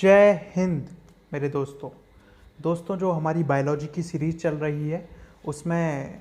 जय हिंद मेरे दोस्तों जो हमारी बायोलॉजी की सीरीज़ चल रही है उसमें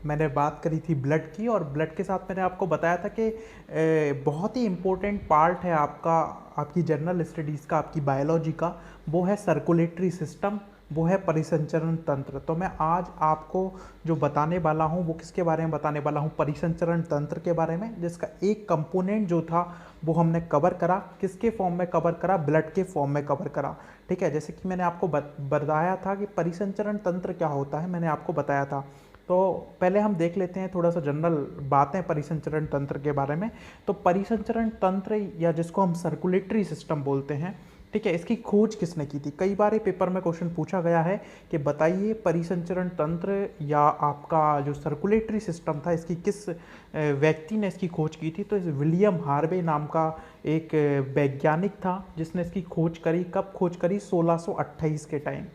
मैंने बात करी थी ब्लड की। और ब्लड के साथ मैंने आपको बताया था कि बहुत ही इम्पोर्टेंट पार्ट है आपकी जनरल स्टडीज़ का, आपकी बायोलॉजी का, वो है सर्कुलेटरी सिस्टम, वो है परिसंचरण तंत्र। तो मैं आज आपको जो बताने वाला हूँ वो किसके बारे में बताने वाला हूँ, परिसंचरण तंत्र के बारे में, जिसका एक कंपोनेंट जो था वो हमने कवर करा। किसके फॉर्म में कवर करा? ब्लड के फॉर्म में कवर करा। ठीक है, जैसे कि मैंने आपको बताया था कि परिसंचरण तंत्र क्या होता है, मैंने आपको बताया था। तो पहले हम देख लेते हैं थोड़ा सा जनरल बातें परिसंचरण तंत्र के बारे में। तो परिसंचरण तंत्र या जिसको हम सर्कुलेटरी सिस्टम बोलते हैं, ठीक है, इसकी खोज किसने की थी? कई बार पेपर में क्वेश्चन पूछा गया है कि बताइए परिसंचरण तंत्र या आपका जो सर्कुलेटरी सिस्टम था इसकी किस व्यक्ति ने इसकी खोज की थी। तो विलियम हार्वे नाम का एक वैज्ञानिक था जिसने इसकी खोज करी। कब खोज करी? 1628 के टाइम,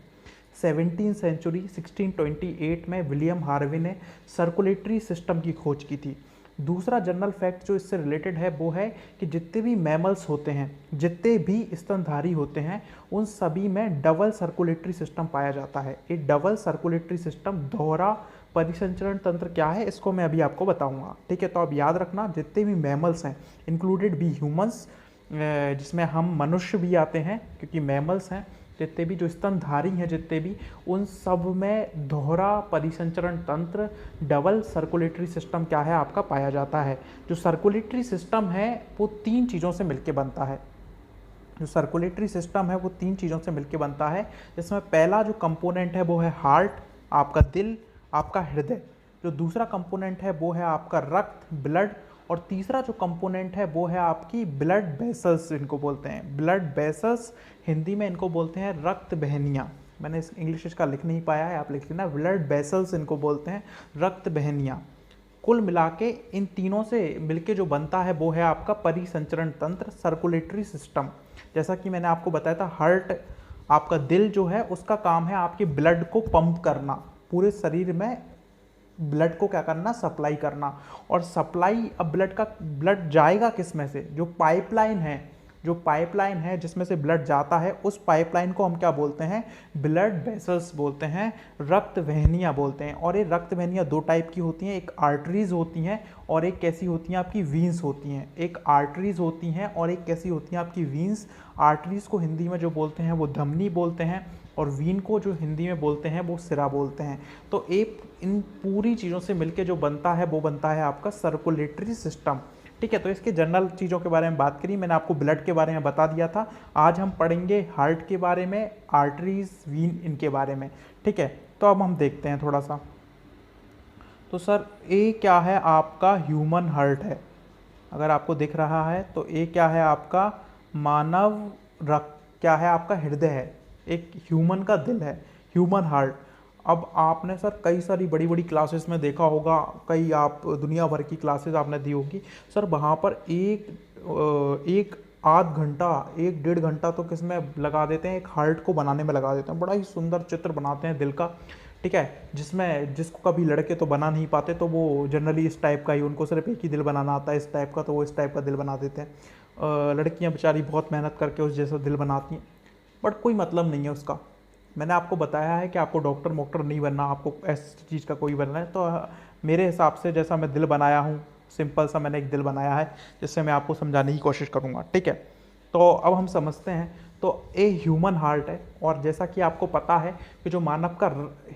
17वीं सेंचुरी 1628 में विलियम हार्वे ने सर्कुलेटरी सिस्टम की खोज की थी। दूसरा जनरल फैक्ट जो इससे रिलेटेड है वो है कि जितने भी मैमल्स होते हैं, जितने भी स्तनधारी होते हैं, उन सभी में डबल सर्कुलेटरी सिस्टम पाया जाता है। ये डबल सर्कुलेटरी सिस्टम, दोहरा परिसंचरण तंत्र क्या है, इसको मैं अभी आपको बताऊंगा। ठीक है, तो आप याद रखना, जितने भी मैमल्स हैं, इंक्लूडेड भी ह्यूमंस, जिसमें हम मनुष्य भी आते हैं क्योंकि मैमल्स हैं, जितने भी जो स्तनधारी हैं, जितने भी, उन सब में दोहरा परिसंचरण तंत्र, डबल सर्कुलेटरी सिस्टम क्या है आपका पाया जाता है। जो सर्कुलेटरी सिस्टम है वो तीन चीज़ों से मिलकर बनता है। जो सर्कुलेटरी सिस्टम है वो तीन चीज़ों से मिलकर बनता है, जिसमें पहला जो कंपोनेंट है वो है हार्ट, आपका दिल, आपका हृदय। जो दूसरा कंपोनेंट है वो है आपका रक्त, ब्लड, और तीसरा जो कंपोनेंट है वो है आपकी ब्लड वेसल्स, इनको बोलते हैं ब्लड वेसल्स, हिंदी में इनको बोलते हैं रक्त बहनियाँ। मैंने इस इंग्लिश इसका लिख नहीं पाया है, आप लिख लेना, ब्लड वेसल्स इनको बोलते हैं रक्त बहनियाँ। कुल मिला के इन तीनों से मिलके जो बनता है वो है आपका परिसंचरण तंत्र, सर्कुलेटरी सिस्टम। जैसा कि मैंने आपको बताया था, हार्ट, आपका दिल जो है उसका काम है आपके ब्लड को पंप करना, पूरे शरीर में ब्लड को क्या करना, सप्लाई करना। और सप्लाई, अब ब्लड जाएगा किस में से? जो पाइपलाइन है, जो पाइपलाइन है जिसमें से ब्लड जाता है, उस पाइपलाइन को हम क्या बोलते हैं? ब्लड वेसल्स बोलते हैं, रक्त वाहिनियाँ बोलते हैं। और ये रक्त वाहिनियाँ दो टाइप की होती हैं, एक आर्टरीज होती हैं और एक कैसी होती हैं आपकी? वीन्स होती हैं। एक आर्टरीज होती हैं और एक कैसी होती हैं आपकी? वीन्स। आर्टरीज को हिंदी में जो बोलते हैं वो धमनी बोलते हैं, और वीन को जो हिंदी में बोलते हैं वो सिरा बोलते हैं। तो एक इन पूरी चीज़ों से मिलके जो बनता है वो बनता है आपका सर्कुलेटरी सिस्टम। ठीक है, तो इसके जनरल चीज़ों के बारे में बात करी, मैंने आपको ब्लड के बारे में बता दिया था। आज हम पढ़ेंगे हार्ट के बारे में, आर्टरीज, वीन, इनके बारे में। ठीक है, तो अब हम देखते हैं थोड़ा सा। तो सर ये क्या है आपका? ह्यूमन हार्ट है, अगर आपको दिख रहा है तो ये क्या है आपका? मानव रक्त, क्या है आपका? हृदय है, एक ह्यूमन का दिल है, ह्यूमन हार्ट। अब आपने सर कई सारी बड़ी बड़ी क्लासेस में देखा होगा, कई आप दुनिया भर की क्लासेस आपने दी होगी सर, वहाँ पर एक आध घंटा, एक डेढ़ घंटा तो किस में लगा देते हैं? एक हार्ट को बनाने में लगा देते हैं। बड़ा ही सुंदर चित्र बनाते हैं दिल का। ठीक है, जिसमें जिसको कभी लड़के तो बना नहीं पाते, तो वो जनरली इस टाइप का ही, उनको सिर्फ एक ही दिल बनाना आता है इस टाइप का, तो वो इस टाइप का दिल बना देते हैं। लड़कियां बेचारी बहुत मेहनत करके उस जैसा दिल बनाती हैं, बट कोई मतलब नहीं है उसका। मैंने आपको बताया है कि आपको डॉक्टर वॉक्टर नहीं बनना, आपको ऐसी चीज़ का कोई बनना है। तो मेरे हिसाब से जैसा मैं दिल बनाया हूँ, सिंपल सा मैंने एक दिल बनाया है, जिससे मैं आपको समझाने की कोशिश करूँगा। ठीक है, तो अब हम समझते हैं। तो ये ह्यूमन हार्ट है, और जैसा कि आपको पता है कि जो मानव का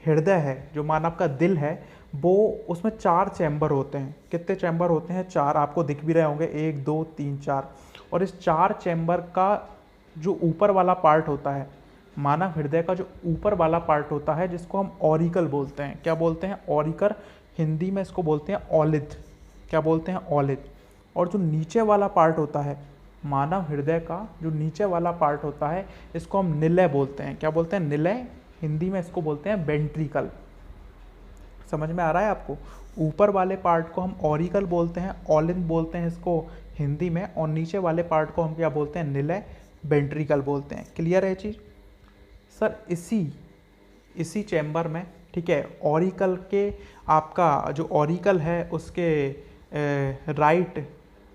हृदय है, जो मानव का दिल है, वो उसमें 4 चैम्बर होते हैं। कितने चैम्बर होते हैं? 4, आपको दिख भी रहे होंगे, 1 2 3 4। और इस 4 चैम्बर का जो ऊपर वाला पार्ट होता है, मानव हृदय का जो ऊपर वाला पार्ट होता है, जिसको हम ऑरिकल बोलते हैं। क्या बोलते हैं? ऑरिकल, हिंदी में इसको बोलते हैं ओलिथ। क्या बोलते हैं? ओलिथ। और जो नीचे वाला पार्ट होता है मानव हृदय का, जो नीचे वाला पार्ट होता है, इसको हम निलय बोलते हैं। क्या बोलते हैं? निलय। हिंदी में इसको बोलते हैं वेंट्रिकल। समझ में आ रहा है आपको? ऊपर वाले पार्ट को हम ऑरिकल बोलते हैं, ओलिन बोलते हैं इसको हिंदी में, और नीचे वाले पार्ट को हम क्या बोलते हैं? निलय, वेंट्रिकल बोलते हैं। क्लियर है चीज़? सर इसी चैम्बर में, ठीक है, ऑरिकल के, आपका जो ऑरिकल है उसके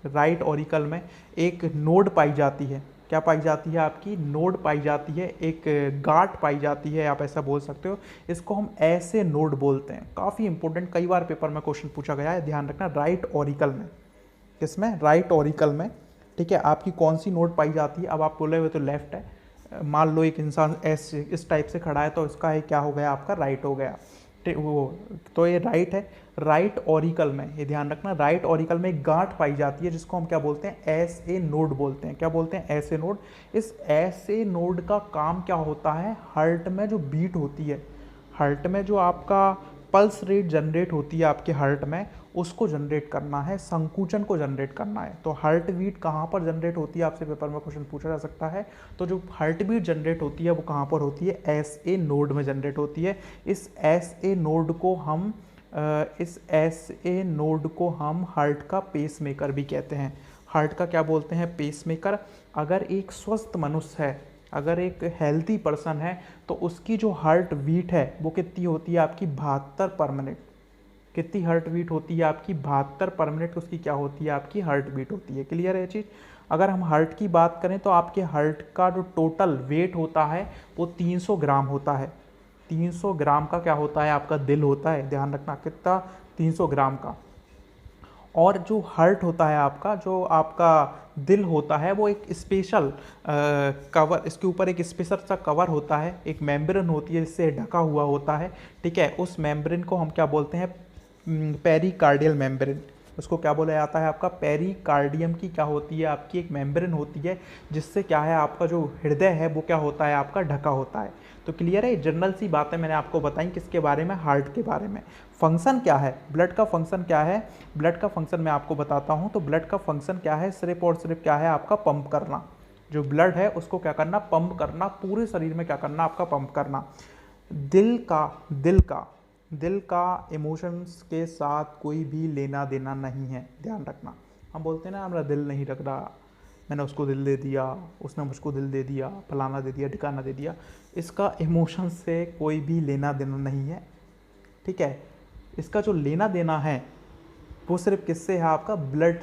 राइट ऑरिकल में एक नोड पाई जाती है। क्या पाई जाती है आपकी, नोड पाई जाती है, एक गांठ पाई जाती है, आप ऐसा बोल सकते हो। इसको हम ऐसे नोड बोलते हैं। काफ़ी इंपॉर्टेंट, कई बार पेपर में क्वेश्चन पूछा गया है, ध्यान रखना। राइट ऑरिकल में, किसमें, राइट ऑरिकल में, ठीक है, आपकी कौन सी नोड पाई जाती है। अब आप बोले हुए तो लेफ्ट है, मान लो एक इंसान ऐसे इस टाइप से खड़ा है तो इसका है क्या हो गया आपका, राइट हो गया, वो तो ये राइट है। राइट ऑरिकल में, ये ध्यान रखना, राइट ऑरिकल में एक गांठ पाई जाती है जिसको हम क्या बोलते हैं, एस ए नोड बोलते हैं। क्या बोलते हैं, एस ए नोड। इस एस ए नोड का काम क्या होता है, हार्ट में जो बीट होती है, हार्ट में जो आपका पल्स रेट जनरेट होती है आपके हार्ट में, उसको जनरेट करना है, संकुचन को जनरेट करना है। तो हार्ट बीट कहाँ पर जनरेट होती है, आपसे पेपर में क्वेश्चन पूछा जा सकता है। तो जो हार्ट बीट जनरेट होती है वो कहाँ पर होती है, एस ए नोड में जनरेट होती है। इस एस ए नोड को हम हार्ट का पेस मेकर भी कहते हैं। हार्ट का क्या बोलते हैं, पेस मेकर। अगर एक स्वस्थ मनुष्य है, अगर एक हेल्थी पर्सन है, तो उसकी जो हार्ट बीट है वो कितनी होती है आपकी, 72 पर मिनट। कितनी हार्ट बीट होती है आपकी, 72 पर मिनट उसकी क्या होती है, आपकी हार्ट बीट होती है। क्लियर है ये चीज़। अगर हम हार्ट की बात करें तो आपके हार्ट का जो टोटल वेट होता है वो 300 ग्राम होता है। 300 ग्राम का क्या होता है आपका, दिल होता है, ध्यान रखना, कितना, 300 ग्राम का। और जो हार्ट होता है आपका, जो आपका दिल होता है, वो एक स्पेशल कवर, इसके ऊपर एक स्पेशल सा कवर होता है, एक मेम्ब्रेन होती है जिससे ढका हुआ होता है, ठीक है। उस मेम्ब्रेन को हम क्या बोलते हैं, पेरिकार्डियल मेम्ब्रेन। उसको क्या बोला जाता है आपका, पेरिकार्डियम की क्या होती है आपकी, एक मेम्ब्रेन होती है जिससे क्या है आपका जो हृदय है वो क्या होता है आपका, ढका होता है। तो क्लियर है, जनरल सी बातें मैंने आपको बताई किसके बारे में, हार्ट के बारे में। फंक्शन क्या है, ब्लड का फंक्शन क्या है, ब्लड का फंक्शन मैं आपको बताता हूँ। तो ब्लड का फंक्शन क्या है, सिर्फ और सिर्फ क्या है आपका, पंप करना। जो ब्लड है उसको क्या करना, पंप करना, पूरे शरीर में क्या करना आपका, पंप करना। दिल का इमोशंस के साथ कोई भी लेना देना नहीं है, ध्यान रखना। हम बोलते हैं ना, हमारा दिल नहीं रख रहा, मैंने उसको दिल दे दिया, उसने मुझको दिल दे दिया, फलाना दे दिया, ठिकाना दे दिया। इसका इमोशंस से कोई भी लेना देना नहीं है, ठीक है। इसका जो लेना देना है वो सिर्फ किससे है आपका, ब्लड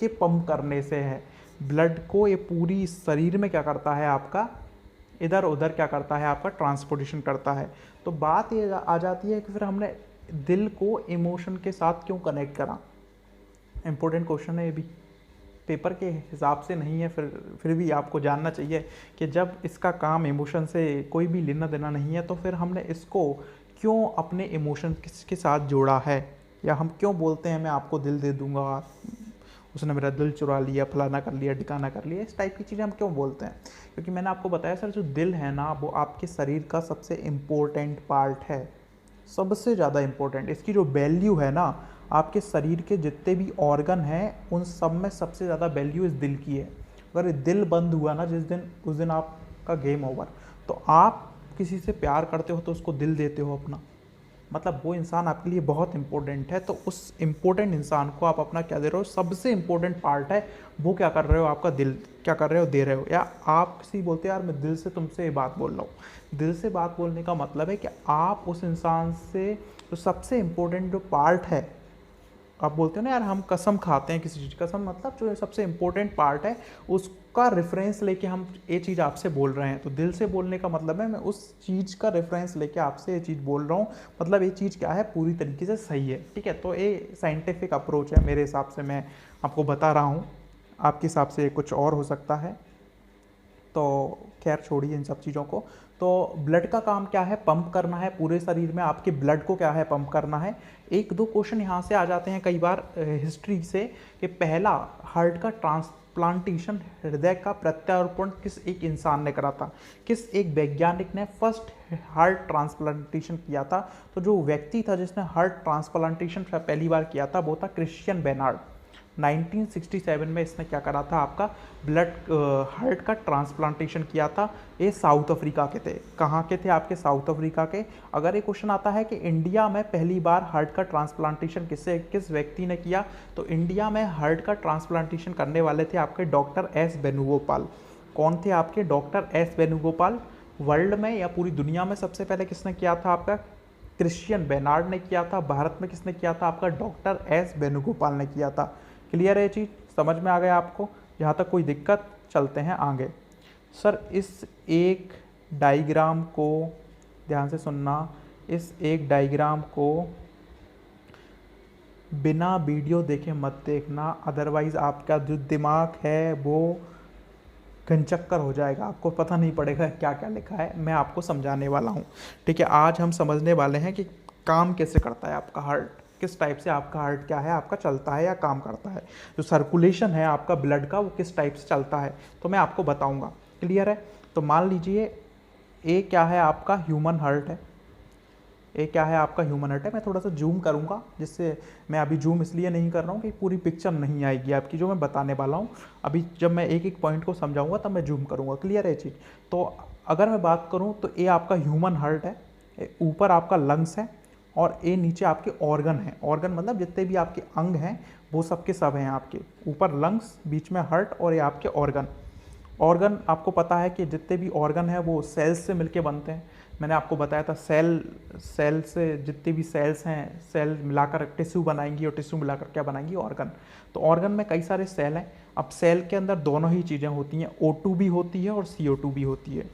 के पंप करने से है। ब्लड को ये पूरी शरीर में क्या करता है आपका, इधर उधर क्या करता है आपका, ट्रांसपोर्टेशन करता है। तो बात ये आ जाती है कि फिर हमने दिल को इमोशन के साथ क्यों कनेक्ट करा। इंपॉर्टेंट क्वेश्चन है ये भी, पेपर के हिसाब से नहीं है, फिर भी आपको जानना चाहिए कि जब इसका काम इमोशन से कोई भी लेना देना नहीं है, तो फिर हमने इसको क्यों अपने इमोशन के साथ जोड़ा है, या हम क्यों बोलते हैं मैं आपको दिल दे दूंगा, उसने मेरा दिल चुरा लिया, फलाना कर लिया, ठिकाना कर लिया, इस टाइप की चीज़ें हम क्यों बोलते हैं। क्योंकि मैंने आपको बताया सर, जो दिल है ना वो आपके शरीर का सबसे इम्पोर्टेंट पार्ट है, सबसे ज़्यादा इम्पोर्टेंट। इसकी जो वैल्यू है ना, आपके शरीर के जितने भी ऑर्गन हैं उन सब में सबसे ज़्यादा वैल्यू इस दिल की है। अगर दिल बंद हुआ ना जिस दिन, उस दिन आपका गेम ओवर। तो आप किसी से प्यार करते हो तो उसको दिल देते हो अपना, मतलब वो इंसान आपके लिए बहुत इंपॉर्टेंट है। तो उस इंपॉर्टेंट इंसान को आप अपना क्या दे रहे हो, सबसे इंपॉर्टेंट पार्ट है वो क्या कर रहे हो, आपका दिल क्या कर रहे हो, दे रहे हो। या आप किसी बोलते हैं यार मैं दिल से तुमसे ये बात बोल रहा हूँ, दिल से बात बोलने का मतलब है कि आप उस इंसान से जो सबसे इंपॉर्टेंट जो पार्ट है, आप बोलते हो ना यार हम कसम खाते हैं किसी चीज़, कसम मतलब जो सबसे इंपॉर्टेंट पार्ट है उसका रेफरेंस लेके हम ये चीज़ आपसे बोल रहे हैं। तो दिल से बोलने का मतलब है मैं उस चीज़ का रेफरेंस लेके आपसे ये चीज़ बोल रहा हूँ, मतलब ये चीज़ क्या है, पूरी तरीके से सही है, ठीक है। तो ये साइंटिफिक अप्रोच है मेरे हिसाब से, मैं आपको बता रहा हूँ, आपके हिसाब से कुछ और हो सकता है। तो खैर छोड़िए इन सब चीज़ों को। तो ब्लड का काम क्या है, पंप करना है पूरे शरीर में, आपके ब्लड को क्या है, पंप करना है। एक दो क्वेश्चन यहाँ से आ जाते हैं कई बार हिस्ट्री से, कि पहला हार्ट का ट्रांसप्लांटेशन, हृदय का प्रत्यारोपण किस एक इंसान ने करा था, किस एक वैज्ञानिक ने फर्स्ट हार्ट ट्रांसप्लांटेशन किया था। तो जो व्यक्ति था जिसने हार्ट ट्रांसप्लांटेशन पहली बार किया था वो था क्रिश्चियन बेनार्ड। 1967 में इसने क्या करा था, आपका ब्लड हार्ट का ट्रांसप्लांटेशन किया था। ये साउथ अफ्रीका के थे, कहाँ के थे आपके, साउथ अफ्रीका के। अगर ये क्वेश्चन आता है कि इंडिया में पहली बार हार्ट का ट्रांसप्लांटेशन किस व्यक्ति ने किया, तो इंडिया में हार्ट का ट्रांसप्लांटेशन करने वाले थे आपके डॉक्टर एस वेणुगोपाल। कौन थे आपके, डॉक्टर एस वेणुगोपाल। वर्ल्ड में या पूरी दुनिया में सबसे पहले किसने किया था, आपका क्रिश्चियन बेनार्ड ने किया था। भारत में किसने किया था, आपका डॉक्टर एस वेणुगोपाल ने किया था। क्लियर है ये चीज़, समझ में आ गया आपको, यहाँ तक कोई दिक्कत, चलते हैं आगे। सर इस एक डायग्राम को ध्यान से सुनना, इस एक डायग्राम को बिना वीडियो देखे मत देखना, अदरवाइज़ आपका जो दिमाग है वो घनचक्कर हो जाएगा, आपको पता नहीं पड़ेगा क्या क्या लिखा है। मैं आपको समझाने वाला हूँ, ठीक है। आज हम समझने वाले हैं कि काम कैसे करता है आपका हार्ट, किस टाइप से आपका हार्ट क्या है, आपका चलता है या काम करता है, जो सर्कुलेशन है आपका ब्लड का वो किस टाइप से चलता है, तो मैं आपको बताऊँगा। क्लियर है? तो मान लीजिए ए क्या है आपका ह्यूमन हार्ट है, ये क्या है आपका ह्यूमन हार्ट है। मैं थोड़ा सा जूम करूंगा, जिससे मैं अभी जूम इसलिए नहीं कर रहा हूँ कि पूरी पिक्चर नहीं आएगी आपकी जो मैं बताने वाला हूँ। अभी जब मैं एक एक पॉइंट को समझाऊंगा तब मैं जूम करूंगा। क्लियर है चीज़? तो अगर मैं बात करूँ तो ये आपका ह्यूमन हार्ट है, ऊपर आपका लंग्स है और ये नीचे आपके ऑर्गन है। ऑर्गन मतलब जितने भी आपके अंग हैं वो सबके सब हैं आपके, ऊपर लंग्स, बीच में हार्ट और ये आपके ऑर्गन। ऑर्गन आपको पता है कि जितने भी ऑर्गन है वो सेल्स से मिलके बनते हैं। मैंने आपको बताया था सेल से जितने भी सेल्स हैं, सेल मिलाकर टिश्यू बनाएंगी और टिश्यू मिलाकर क्या बनाएंगी? ऑर्गन। तो ऑर्गन में कई सारे सेल हैं। अब सेल के अंदर दोनों ही चीज़ें होती हैं, O2 भी होती है और CO2 भी होती है।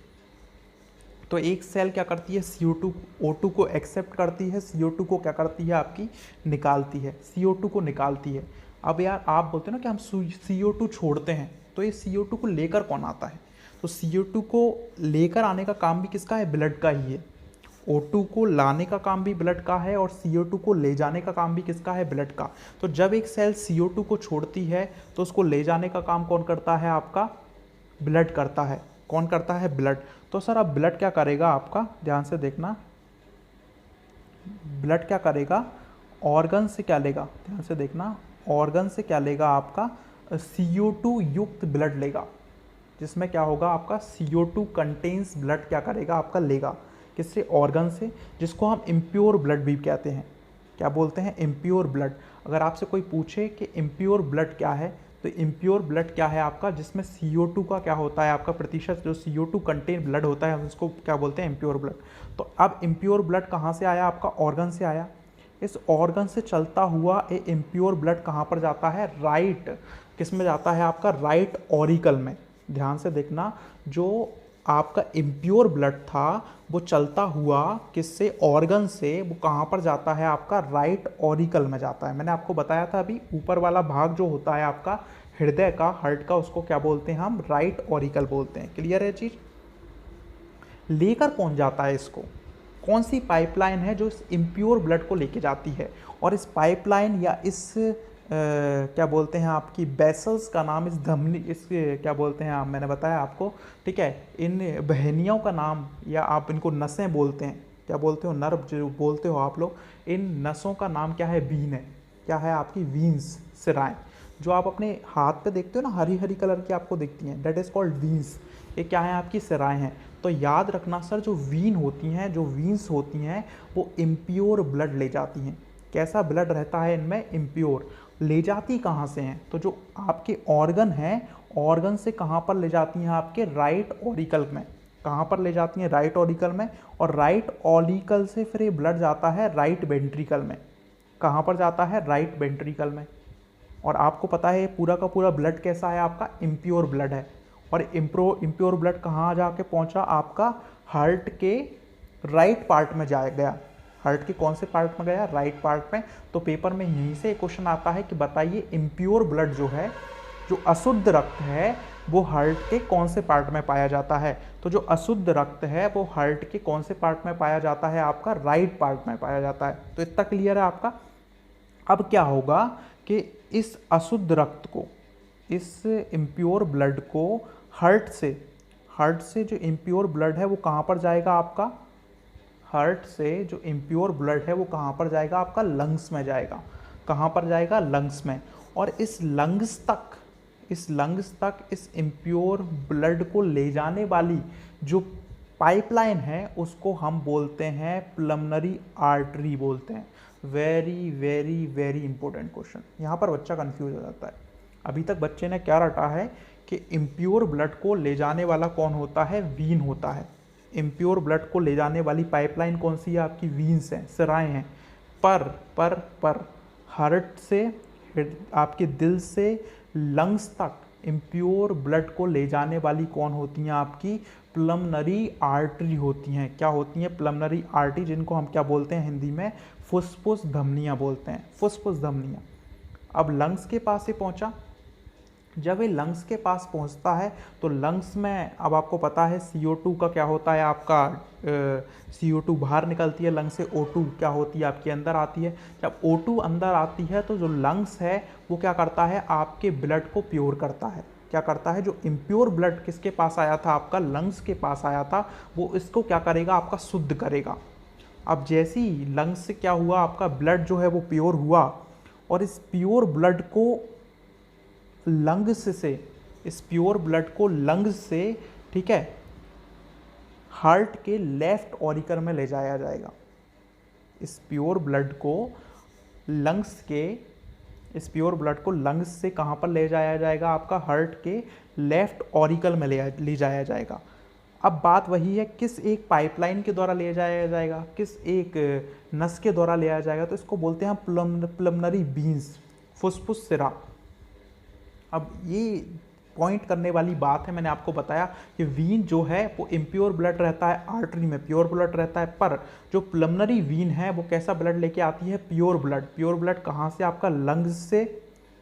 तो एक सेल क्या करती है? O2 को एक्सेप्ट करती है, CO2 को क्या करती है आपकी? निकालती है, CO2 को निकालती है। अब यार आप बोलते हो ना कि हम CO2 छोड़ते हैं, तो ये CO2 को लेकर कौन आता है? तो CO2 को लेकर आने का काम भी किसका है? ब्लड का ही है। O2 को लाने का काम भी ब्लड का है और CO2 को ले जाने का काम भी किसका है? ब्लड का। तो जब एक सेल CO2 को छोड़ती है तो उसको ले जाने का काम कौन करता है? आपका ब्लड करता है। कौन करता है? ब्लड। तो सर अब ब्लड क्या करेगा आपका? ध्यान से देखना, ब्लड क्या करेगा? ऑर्गन से क्या लेगा? ध्यान से देखना, ऑर्गन से क्या लेगा आपका? CO2 युक्त ब्लड लेगा, जिसमें क्या होगा आपका? CO2 कंटेन्स ब्लड क्या करेगा आपका? लेगा। किससे? ऑर्गन से, जिसको हम इम्प्योर ब्लड भी कहते हैं। क्या बोलते हैं? Impure blood. अगर आपसे कोई पूछे कि इम्प्योर ब्लड क्या है, तो इम्प्योर ब्लड क्या है आपका? जिसमें CO2 का क्या होता है आपका? प्रतिशत जो CO2 कंटेन ब्लड होता है, हम उसको क्या बोलते हैं? Impure blood. तो अब इम्प्योर ब्लड कहाँ से आया आपका? ऑर्गन से आया। इस ऑर्गन से चलता हुआ ये इम्प्योर ब्लड कहाँ पर जाता है? राइट, किस में जाता है आपका? राइट ऑरिकल में। ध्यान से देखना, जो आपका इम्प्योर ब्लड था वो चलता हुआ किससे? ऑर्गन से, वो कहाँ पर जाता है आपका? राइट ऑरिकल में जाता है। मैंने आपको बताया था अभी, ऊपर वाला भाग जो होता है आपका हृदय का, हार्ट का, उसको क्या बोलते हैं हम? राइट ऑरिकल बोलते हैं। क्लियर है चीज? लेकर कौन जाता है इसको? कौन सी पाइपलाइन है जो इस इम्प्योर ब्लड को लेके जाती है? और इस पाइपलाइन या इस क्या बोलते हैं आपकी वेसल्स का नाम, इस धमनी, इस क्या बोलते हैं आप, मैंने बताया आपको, ठीक है। इन बहनियों का नाम, या आप इनको नसें बोलते हैं, क्या बोलते हो? नर्व जो बोलते हो आप लोग। इन नसों का नाम क्या है? वीन है। क्या है आपकी? वीन्स, सिराएं। जो आप अपने हाथ पे देखते हो ना, हरी हरी कलर की आपको दिखती हैं, दैट इज कॉल्ड वीन्स। ये क्या है? आपकी सिराएं हैं। तो याद रखना सर, जो वीन होती हैं, जो वीन्स होती हैं, वो इम्प्योर ब्लड ले जाती हैं। कैसा ब्लड रहता है इनमें? इम्प्योर। ले जाती कहाँ से हैं? तो जो आपके ऑर्गन हैं, ऑर्गन से कहाँ पर ले जाती हैं? आपके राइट ऑरिकल में। कहाँ पर ले जाती हैं? राइट ऑरिकल में। और राइट ऑरिकल से फिर ये ब्लड जाता है राइट वेंट्रिकल में। कहाँ पर जाता है? राइट वेंट्रिकल में। और आपको पता है ये पूरा का पूरा ब्लड कैसा है आपका? इम्प्योर ब्लड है। और इम्प्योर ब्लड कहाँ जाके पहुँचा? आपका हार्ट के राइट पार्ट में जा गया। हार्ट के कौन से पार्ट में गया? राइट पार्ट में। तो पेपर में यहीं से क्वेश्चन आता है कि बताइए इम्प्योर ब्लड जो है, जो अशुद्ध रक्त है, वो हार्ट के कौन से पार्ट में पाया जाता है? तो जो अशुद्ध रक्त है वो हार्ट के कौन से पार्ट में पाया जाता है? आपका राइट पार्ट में पाया जाता है। तो इतना क्लियर है आपका? अब क्या होगा कि इस अशुद्ध रक्त को, इस इम्प्योर ब्लड को हार्ट से जो इम्प्योर ब्लड है वो कहाँ पर जाएगा आपका? हार्ट से जो इम्प्योर ब्लड है वो कहाँ पर जाएगा? आपका लंग्स में जाएगा। कहाँ पर जाएगा? लंग्स में। और इस लंग्स तक इस इम्प्योर ब्लड को ले जाने वाली जो पाइपलाइन है उसको हम बोलते हैं पल्मोनरी आर्टरी बोलते हैं। Very very very important question. यहाँ पर बच्चा कंफ्यूज हो जाता है। अभी तक बच्चे ने क्या रटा है कि इम्प्योर ब्लड को ले जाने वाला कौन होता है? वीन होता है। इम्प्योर ब्लड को ले जाने वाली पाइपलाइन कौन सी है? आपकी वीन्स हैं, सिराएं हैं। पर हार्ट से, आपके दिल से लंग्स तक इम्प्योर ब्लड को ले जाने वाली कौन होती हैं? आपकी पल्मोनरी आर्टरी होती हैं। क्या होती हैं? पल्मोनरी आर्टरी, जिनको हम क्या बोलते हैं हिंदी में? फुस्फुस धमनियाँ बोलते हैं, फुस्फुस धमनियाँ। अब लंग्स के पास ये पहुँचा। जब ये लंग्स के पास पहुंचता है तो लंग्स में, अब आपको पता है CO2 का क्या होता है, आपका CO2 बाहर निकलती है लंग्स से, O2 क्या होती है आपके अंदर आती है। जब O2 अंदर आती है तो जो लंग्स है वो क्या करता है? आपके ब्लड को प्योर करता है। क्या करता है? जो इम्प्योर ब्लड किसके पास आया था? आपका लंग्स के पास आया था, वो इसको क्या करेगा? आपका शुद्ध करेगा। अब जैसे ही लंग्स से क्या हुआ, आपका ब्लड जो है वो प्योर हुआ, और इस प्योर ब्लड को लंग्स से, इस प्योर ब्लड को लंग्स से, ठीक है, हार्ट के लेफ्ट ऑरिकल में ले जाया जाएगा। इस प्योर ब्लड को लंग्स के, इस प्योर ब्लड को लंग्स से कहाँ पर ले जाया जाएगा? आपका हार्ट के लेफ्ट ऑरिकल में ले जाया जाएगा। अब बात वही है, किस एक पाइपलाइन के द्वारा ले जाया जाएगा, किस एक नस के द्वारा ले जाया जाएगा? तो इसको बोलते हैं पल्मोनरी वीन्स, फुस्फुस सिरा। अब ये पॉइंट करने वाली बात है, मैंने आपको बताया कि वीन जो है वो इम्प्योर ब्लड रहता है, आर्टरी में प्योर ब्लड रहता है, पर जो पल्मोनरी वीन है वो कैसा ब्लड लेके आती है? Pure blood. प्योर ब्लड कहाँ से? आपका लंग्स से,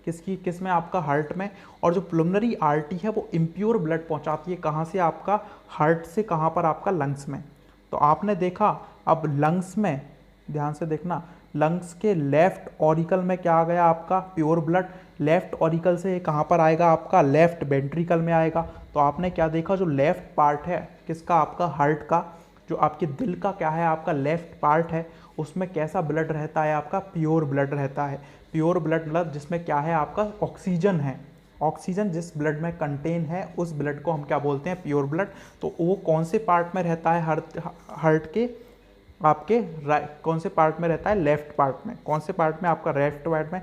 किस में? आपका हार्ट में। और जो पल्मोनरी आर्टरी है वो इम्प्योर ब्लड पहुँचाती है कहाँ से? आपका हार्ट से, कहाँ पर? आपका लंग्स में। तो आपने देखा, अब लंग्स में ध्यान से देखना, लंग्स के लेफ्ट ऑरिकल में क्या आ गया? आपका प्योर ब्लड। लेफ्ट ऑरिकल से कहाँ पर आएगा? आपका लेफ्ट वेंट्रिकल में आएगा। तो आपने क्या देखा? जो लेफ्ट पार्ट है किसका? आपका हार्ट का, जो आपके दिल का क्या है? आपका लेफ्ट पार्ट है, उसमें कैसा ब्लड रहता है? आपका प्योर ब्लड रहता है। प्योर ब्लड मतलब जिसमें क्या है? आपका ऑक्सीजन है। ऑक्सीजन जिस ब्लड में कंटेन है उस ब्लड को हम क्या बोलते हैं? Pure blood. तो वो कौन से पार्ट में रहता है? हार्ट के आपके कौन से पार्ट में रहता है? लेफ्ट पार्ट में। कौन से पार्ट में? आपका लेफ्ट पार्ट में।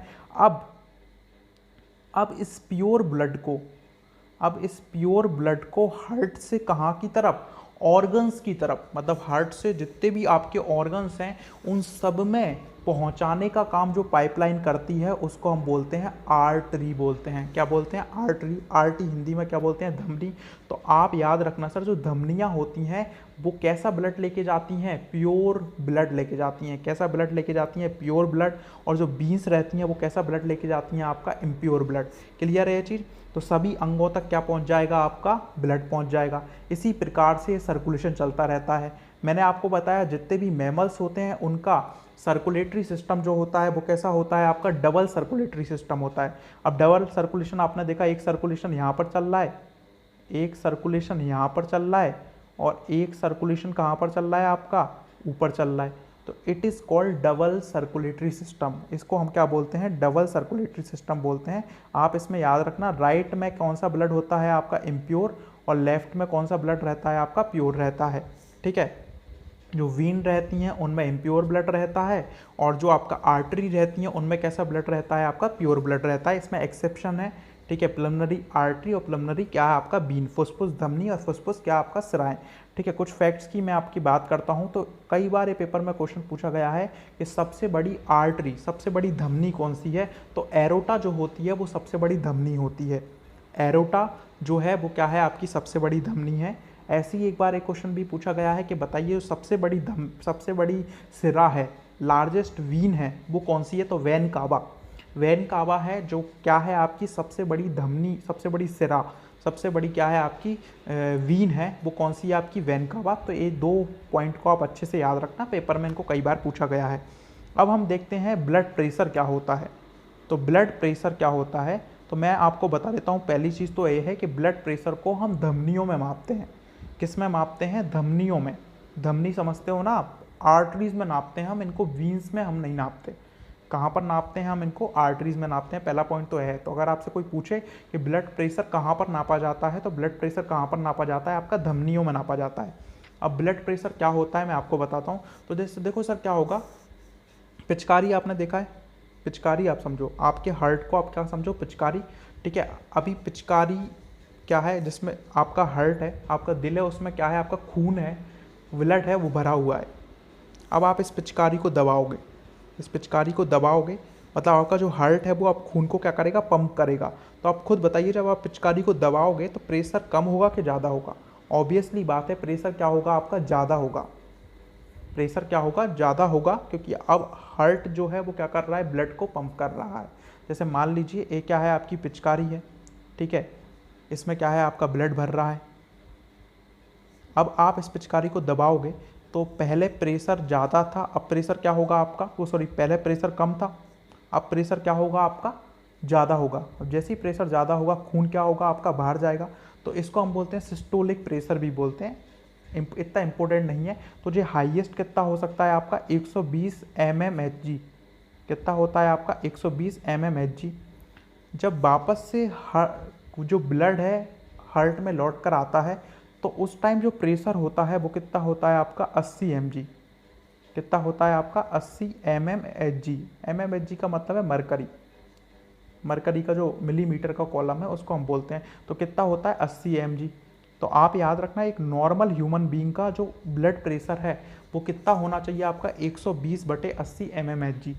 अब इस प्योर ब्लड को, अब इस प्योर ब्लड को हार्ट से कहाँ की तरफ? ऑर्गन्स की तरफ, मतलब हार्ट से जितने भी आपके ऑर्गन्स हैं उन सब में पहुंचाने का काम जो पाइपलाइन करती है उसको हम बोलते हैं आर्टरी बोलते हैं। क्या बोलते हैं? आर्टरी। आर्टरी हिंदी में क्या बोलते हैं? धमनी। तो आप याद रखना सर, जो धमनियाँ होती हैं वो कैसा ब्लड लेके जाती हैं? प्योर ब्लड लेके जाती हैं। कैसा ब्लड लेके जाती हैं? Pure blood. और जो बीन्स रहती हैं वो कैसा ब्लड लेके जाती हैं? आपका इम्प्योर ब्लड। क्लियर है ये चीज़? तो सभी अंगों तक क्या पहुंच जाएगा? आपका ब्लड पहुंच जाएगा। इसी प्रकार से सर्कुलेशन चलता रहता है। मैंने आपको बताया जितने भी मैमल्स होते हैं उनका सर्कुलेटरी सिस्टम जो होता है वो कैसा होता है? आपका डबल सर्कुलेटरी सिस्टम होता है। अब डबल सर्कुलेशन आपने देखा, एक सर्कुलेशन यहाँ पर चल रहा है, एक सर्कुलेशन यहाँ पर चल रहा है, और एक सर्कुलेशन कहाँ पर चल रहा है? आपका ऊपर चल रहा है। तो it is called double circulatory system. इसको हम क्या बोलते हैं? डबल सर्कुलेटरी सिस्टम बोलते हैं। आप इसमें याद रखना, राइट में कौन सा ब्लड होता है? आपका इम्प्योर, और लेफ्ट में कौन सा ब्लड रहता है? आपका प्योर रहता है। ठीक है? जो वीन रहती हैं उनमें इम्प्योर ब्लड रहता है, और जो आपका आर्टरी रहती हैं उनमें कैसा ब्लड रहता है? आपका प्योर ब्लड रहता है। इसमें एक्सेप्शन है। ठीक है? पल्मोनरी आर्टरी और पल्मोनरी क्या है? आपका बीन, फुस्फुस धमनी, और फुस्फुस क्या? आपका सिराएं। ठीक है? कुछ फैक्ट्स की मैं आपकी बात करता हूं। तो कई बार ये पेपर में क्वेश्चन पूछा गया है कि सबसे बड़ी आर्टरी, सबसे बड़ी धमनी कौन सी है? तो एरोटा जो होती है वो सबसे बड़ी धमनी होती है। एरोटा जो है वो क्या है? आपकी सबसे बड़ी धमनी है। ऐसी एक बार एक क्वेश्चन भी पूछा गया है कि बताइए सबसे बड़ी सिरा है, लार्जेस्ट वीन है, वो कौन सी है? तो वैन कावा। वैन कावा है जो क्या है? आपकी सबसे बड़ी धमनी, सबसे बड़ी सिरा, सबसे बड़ी क्या है? आपकी वीन है, वो कौन सी है? आपकी वैन कावा। तो ये दो पॉइंट को आप अच्छे से याद रखना, पेपर में इनको कई बार पूछा गया है। अब हम देखते हैं ब्लड प्रेशर क्या होता है। तो ब्लड प्रेशर क्या होता है तो मैं आपको बता देता हूँ। पहली चीज़ तो ये है कि ब्लड प्रेशर को हम धमनियों में मापते हैं। किस में मापते हैं? धमनियों में। धमनी समझते हो ना आप? आर्टरीज में नापते हैं हम इनको, वीन्स में हम नहीं नापते। कहाँ पर नापते हैं हम इनको? आर्टरीज में नापते हैं। पहला पॉइंट तो है। तो अगर आपसे कोई पूछे कि ब्लड प्रेशर कहाँ पर नापा जाता है, तो ब्लड प्रेशर कहाँ पर नापा जाता है? आपका धमनियों में नापा जाता है। अब ब्लड प्रेशर क्या होता है मैं आपको बताता हूँ। तो जैसे देखो सर क्या होगा, पिचकारी आपने देखा है, पिचकारी आप समझो, आपके हार्ट को आप क्या समझो? पिचकारी। ठीक है? अभी पिचकारी क्या है? जिसमें आपका हार्ट है, आपका दिल है, उसमें क्या है? आपका खून है, ब्लड है, वो भरा हुआ है। अब आप इस पिचकारी को दबाओगे, इस पिचकारी को दबाओगे, मतलब आपका जो हार्ट है वो आप खून को क्या करेगा, पंप करेगा। तो आप खुद बताइए जब आप पिचकारी को दबाओगे तो प्रेशर कम होगा कि ज़्यादा होगा? ऑब्वियसली बात है, प्रेशर क्या होगा आपका, ज़्यादा होगा। प्रेशर क्या होगा, ज़्यादा होगा, क्योंकि अब हार्ट जो है वो क्या कर रहा है, ब्लड को पंप कर रहा है। जैसे मान लीजिए ये क्या है, आपकी पिचकारी है, ठीक है, इसमें क्या है, आपका ब्लड भर रहा है। अब आप इस पिचकारी को दबाओगे तो पहले प्रेशर ज़्यादा था, अब प्रेशर क्या होगा आपका, वो सॉरी पहले प्रेशर कम था, अब प्रेशर क्या होगा आपका, ज़्यादा होगा। अब जैसे ही प्रेशर ज़्यादा होगा खून क्या होगा आपका, बाहर जाएगा। तो इसको हम बोलते हैं सिस्टोलिक प्रेशर भी बोलते हैं। इतना इंपॉर्टेंट नहीं है। तो ये हाईएस्ट कितना हो सकता है आपका, 120 mmHg। कितना होता है आपका, 120 mmHg। जब वापस से जो ब्लड है हार्ट में लौट कर आता है तो उस टाइम जो प्रेशर होता है वो कितना होता है आपका, 80 mg। कितना होता है आपका, 80 mmHg। mmHg का मतलब है मरकरी। मरकरी का जो मिलीमीटर का कॉलम है उसको हम बोलते हैं। तो कितना होता है, 80 mg। तो आप याद रखना, एक नॉर्मल ह्यूमन बीइंग का जो ब्लड प्रेशर है वो कितना होना चाहिए आपका, 120/80 mmHg।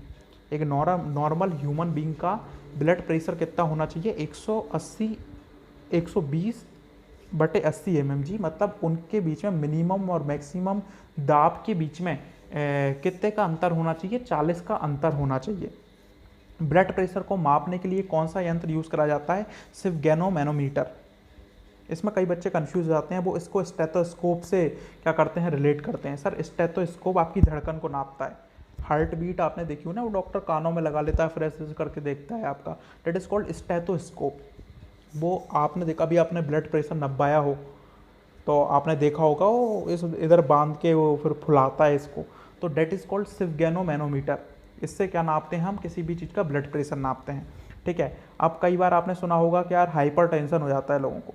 एक नॉर्मल ह्यूमन बीइंग का ब्लड प्रेशर कितना होना चाहिए, 120/80 mmHg। मतलब उनके बीच में मिनिमम और मैक्सिमम दाब के बीच में कितने का अंतर होना चाहिए, 40 का अंतर होना चाहिए। ब्लड प्रेशर को मापने के लिए कौन सा यंत्र यूज़ करा जाता है, सिर्फ गैनोमैनोमीटर। इसमें कई बच्चे कंफ्यूज हो जाते हैं, वो इसको स्टेथोस्कोप से क्या करते हैं, रिलेट करते हैं। सर स्टेथोस्कोप आपकी धड़कन को नापता है। हार्ट बीट आपने देखी हो ना, वो डॉक्टर कानों में लगा लेता है, फिर ऐसे करके देखता है आपका, डेट इज कॉल्ड स्टेथोस्कोप। वो आपने देखा, अभी आपने ब्लड प्रेशर नपाया हो तो आपने देखा होगा वो इस इधर बांध के वो फिर फुलाता है इसको, तो डेट इज कॉल्ड सिवगैनोमैनोमीटर। इससे क्या नापते हैं हम, किसी भी चीज़ का ब्लड प्रेशर नापते हैं, ठीक है। अब कई बार आपने सुना होगा कि यार हाइपर टेंशन हो जाता है लोगों को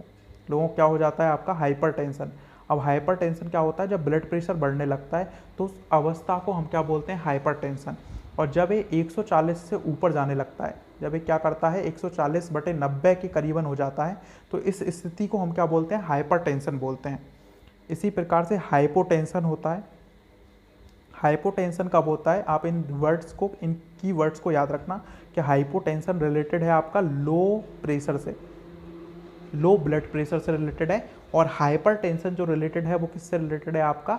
क्या हो जाता है आपका, हाइपर टेंशन। अब हाइपर टेंशन क्या होता है, जब ब्लड प्रेशर बढ़ने लगता है तो उस अवस्था को हम क्या बोलते हैं, हाइपर टेंशन। और जब ये 140 से ऊपर जाने लगता है, जब ये क्या करता है 140/90 के करीबन हो जाता है, तो इस स्थिति को हम क्या बोलते हैं, हाइपर टेंशन बोलते हैं। इसी प्रकार से हाइपोटेंशन होता है। हाइपोटेंशन कब होता है, आप इन वर्ड्स को, इन की वर्ड्स को याद रखना कि हाइपोटेंशन रिलेटेड है आपका लो प्रेशर से, लो ब्लड प्रेशर से रिलेटेड है। और हाइपर टेंशन जो रिलेटेड है वो किससे रिलेटेड है आपका,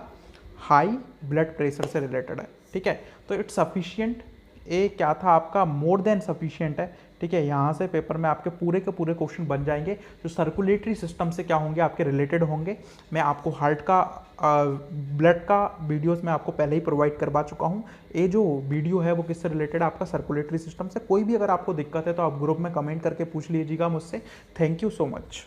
हाई ब्लड प्रेशर से रिलेटेड है, ठीक है। तो इट्स सफिशियंट, ए क्या था आपका, मोर देन सफिशियंट है, ठीक है। यहाँ से पेपर में आपके पूरे के पूरे क्वेश्चन बन जाएंगे जो सर्कुलेटरी सिस्टम से क्या होंगे, आपके रिलेटेड होंगे। मैं आपको हार्ट का ब्लड का वीडियोस मैं आपको पहले ही प्रोवाइड करवा चुका हूँ। ये जो वीडियो है वो किससे रिलेटेड है, आपका सर्कुलेटरी सिस्टम से। कोई भी अगर आपको दिक्कत है तो आप ग्रुप में कमेंट करके पूछ लीजिएगा मुझसे। Thank you so much.